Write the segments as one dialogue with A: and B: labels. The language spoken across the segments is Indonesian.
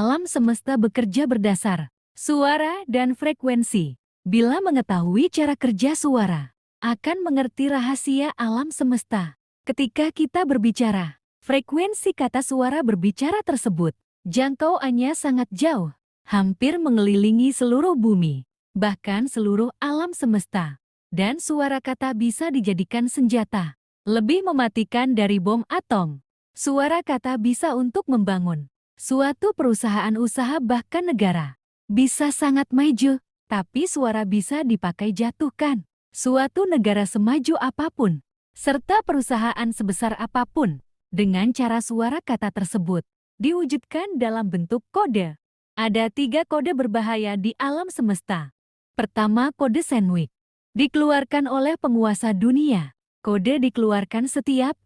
A: alam semesta bekerja berdasar suara dan frekuensi. Bila mengetahui cara kerja suara, akan mengerti rahasia alam semesta. Ketika kita berbicara, frekuensi kata suara berbicara tersebut jangkauannya sangat jauh, hampir mengelilingi seluruh bumi, bahkan seluruh alam semesta. Dan suara kata bisa dijadikan senjata, lebih mematikan dari bom atom. Suara kata bisa untuk membangun suatu perusahaan usaha bahkan negara. Bisa sangat maju, tapi suara bisa dipakai jatuhkan suatu negara semaju apapun, serta perusahaan sebesar apapun, dengan cara suara kata tersebut diwujudkan dalam bentuk kode. Ada 3 kode berbahaya di alam semesta. Pertama, kode Sandwich. Dikeluarkan oleh penguasa dunia. Kode dikeluarkan setiap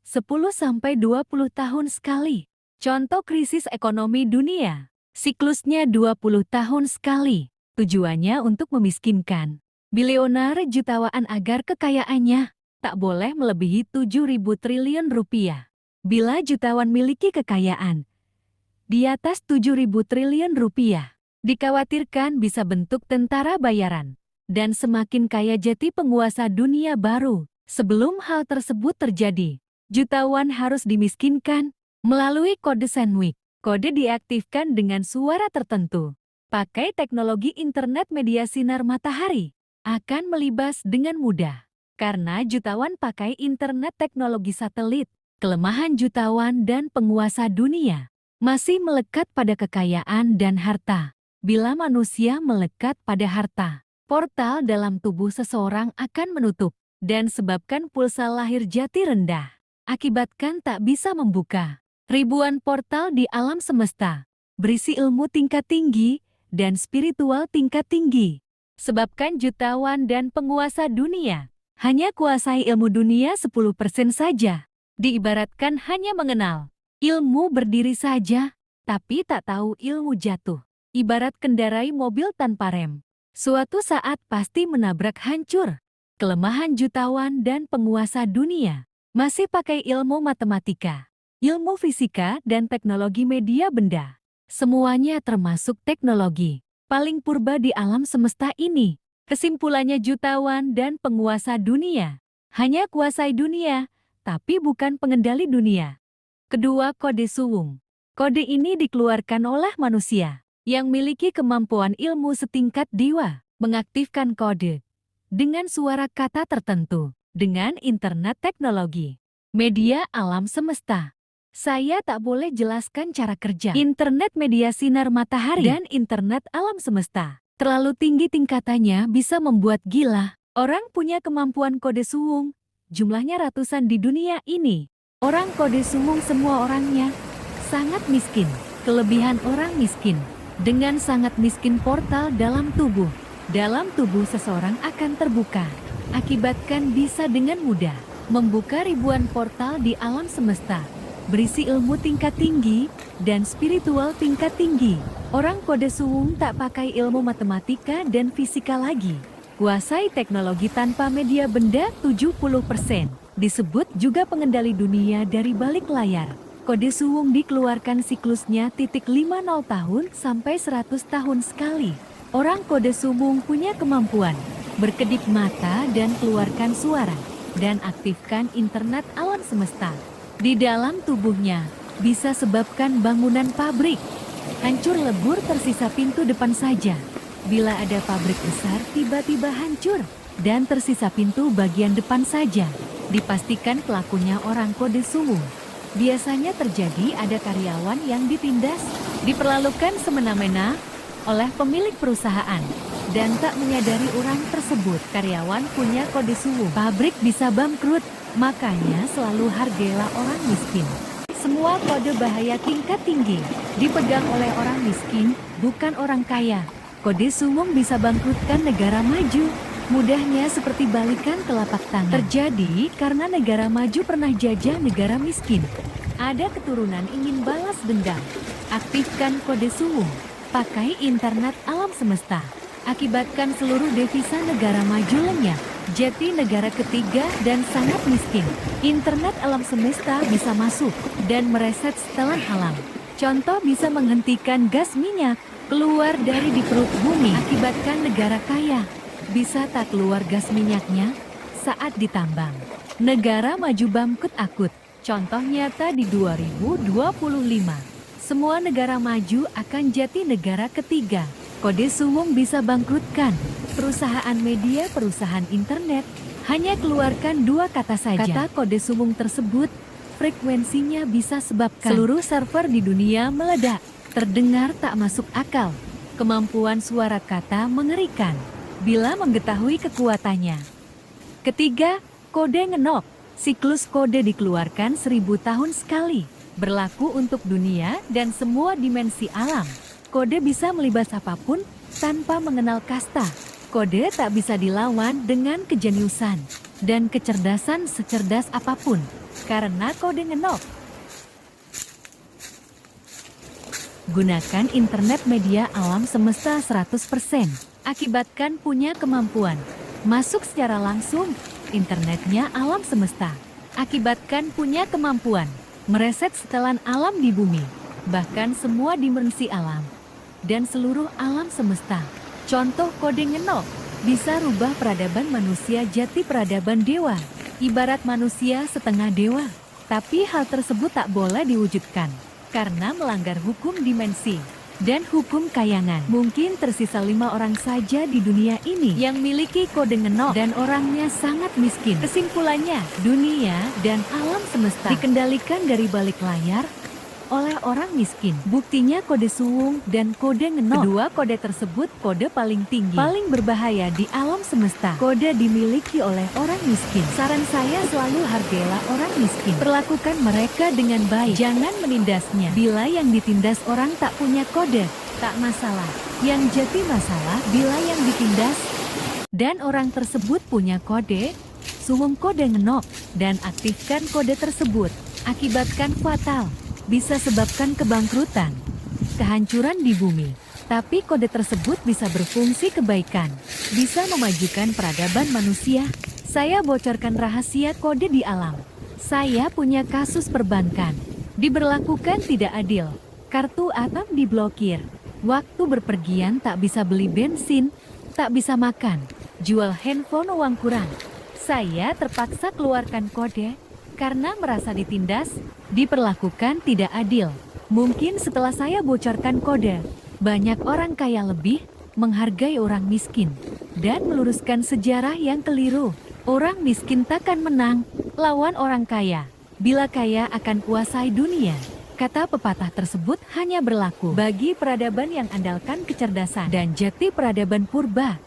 A: 10-20 tahun sekali. Contoh krisis ekonomi dunia. Siklusnya 20 tahun sekali. Tujuannya untuk memiskinkan bilioner jutawan agar kekayaannya tak boleh melebihi 7.000 triliun rupiah. Bila jutawan miliki kekayaan di atas 7.000 triliun rupiah, dikhawatirkan bisa bentuk tentara bayaran dan semakin kaya jadi penguasa dunia baru. Sebelum hal tersebut terjadi, jutawan harus dimiskinkan melalui kode Sandwich. Kode diaktifkan dengan suara tertentu. Pakai teknologi internet media sinar matahari akan melibas dengan mudah. Karena jutawan pakai internet teknologi satelit, kelemahan jutawan dan penguasa dunia masih melekat pada kekayaan dan harta. Bila manusia melekat pada harta, portal dalam tubuh seseorang akan menutup dan sebabkan pulsa lahir jati rendah. Akibatkan tak bisa membuka ribuan portal di alam semesta, berisi ilmu tingkat tinggi dan spiritual tingkat tinggi. Sebabkan jutawan dan penguasa dunia hanya kuasai ilmu dunia 10% saja. Diibaratkan hanya mengenal ilmu berdiri saja, tapi tak tahu ilmu jatuh. Ibarat kendarai mobil tanpa rem. Suatu saat pasti menabrak hancur. Kelemahan jutawan dan penguasa dunia masih pakai ilmu matematika, ilmu fisika dan teknologi media benda. Semuanya termasuk teknologi paling purba di alam semesta ini. Kesimpulannya jutawan dan penguasa dunia hanya kuasai dunia, tapi bukan pengendali dunia. Kedua, kode suwung. Kode ini dikeluarkan oleh manusia yang miliki kemampuan ilmu setingkat dewa. Mengaktifkan kode dengan suara kata tertentu, dengan internet teknologi, media alam semesta. Saya tak boleh jelaskan cara kerja internet media sinar matahari dan internet alam semesta. Terlalu tinggi tingkatannya bisa membuat gila. Orang punya kemampuan kode suwung, jumlahnya ratusan di dunia ini. Orang kode suwung semua orangnya sangat miskin. Kelebihan orang miskin, dengan sangat miskin portal dalam tubuh seseorang akan terbuka. Akibatkan bisa dengan mudah membuka ribuan portal di alam semesta, berisi ilmu tingkat tinggi dan spiritual tingkat tinggi. Orang kode suwung tak pakai ilmu matematika dan fisika lagi. Kuasai teknologi tanpa media benda 70%. Disebut juga pengendali dunia dari balik layar. Kode suwung dikeluarkan siklusnya 50 tahun sampai 100 tahun sekali. Orang kode suwung punya kemampuan berkedip mata dan keluarkan suara dan aktifkan internet alam semesta. Di dalam tubuhnya bisa sebabkan bangunan pabrik hancur lebur, tersisa pintu depan saja. Bila ada pabrik besar tiba-tiba hancur dan tersisa pintu bagian depan saja, dipastikan pelakunya orang kode suwung. Biasanya terjadi ada karyawan yang ditindas, diperlakukan semena-mena oleh pemilik perusahaan dan tak menyadari orang tersebut karyawan punya kode suwung. Pabrik bisa bangkrut, makanya selalu hargailah orang miskin. Semua kode bahaya tingkat tinggi dipegang oleh orang miskin, bukan orang kaya. Kode suwung bisa bangkrutkan negara maju. Mudahnya seperti balikan telapak tangan. Terjadi karena negara maju pernah jajah negara miskin. Ada keturunan ingin balas dendam. Aktifkan kode suwung. Pakai internet alam semesta. Akibatkan seluruh devisa negara maju lenyap. Jadi negara ketiga dan sangat miskin. Internet alam semesta bisa masuk dan mereset setelan alam. Contoh bisa menghentikan gas minyak keluar dari di perut bumi, akibatkan negara kaya bisa tak keluar gas minyaknya saat ditambang. Negara maju bangkrut akut. Contoh nyata di 2025. Semua negara maju akan jati negara ketiga. Kode suwung bisa bangkrutkan. Perusahaan media, perusahaan internet hanya keluarkan 2 kata saja. Kata kode suwung tersebut, frekuensinya bisa sebabkan seluruh server di dunia meledak. Terdengar tak masuk akal. Kemampuan suara kata mengerikan bila mengetahui kekuatannya. Ketiga, kode ngenok. Siklus kode dikeluarkan 1000 tahun sekali. Berlaku untuk dunia dan semua dimensi alam. Kode bisa melibas apapun tanpa mengenal kasta. Kode tak bisa dilawan dengan kejeniusan dan kecerdasan secerdas apapun. Karena kode ngenok. Gunakan internet media alam semesta 100%. Akibatkan punya kemampuan. Masuk secara langsung. Internetnya alam semesta. Akibatkan punya kemampuan. Mereset setelan alam di bumi. Bahkan semua dimensi alam. Dan seluruh alam semesta. Contoh kode ngenok. Bisa rubah peradaban manusia jati peradaban dewa. Ibarat manusia setengah dewa. Tapi hal tersebut tak boleh diwujudkan. Karena melanggar hukum dimensi. Dan hukum kayangan. Mungkin tersisa 5 orang saja di dunia ini yang miliki kode ngenok dan orangnya sangat miskin. Kesimpulannya, dunia dan alam semesta dikendalikan dari balik layar oleh orang miskin. Buktinya kode suwung dan kode ngenok. Kedua kode tersebut kode paling tinggi, paling berbahaya di alam semesta. Kode dimiliki oleh orang miskin. Saran saya selalu hargailah orang miskin. Perlakukan mereka dengan baik. Jangan menindasnya. Bila yang ditindas orang tak punya kode, tak masalah. Yang jadi masalah bila yang ditindas dan orang tersebut punya kode, suwung kode ngenok dan aktifkan kode tersebut. Akibatkan fatal. Bisa sebabkan kebangkrutan, kehancuran di bumi. Tapi kode tersebut bisa berfungsi kebaikan, bisa memajukan peradaban manusia. Saya bocorkan rahasia kode di alam. Saya punya kasus perbankan. Diberlakukan tidak adil. Kartu ATM diblokir. Waktu berpergian tak bisa beli bensin, tak bisa makan. Jual handphone uang kurang. Saya terpaksa keluarkan kode. Karena merasa ditindas, diperlakukan tidak adil. Mungkin setelah saya bocorkan kode, banyak orang kaya lebih menghargai orang miskin dan meluruskan sejarah yang keliru. Orang miskin takkan menang lawan orang kaya. Bila kaya akan kuasai dunia. Kata pepatah tersebut hanya berlaku bagi peradaban yang andalkan kecerdasan dan jati peradaban purba.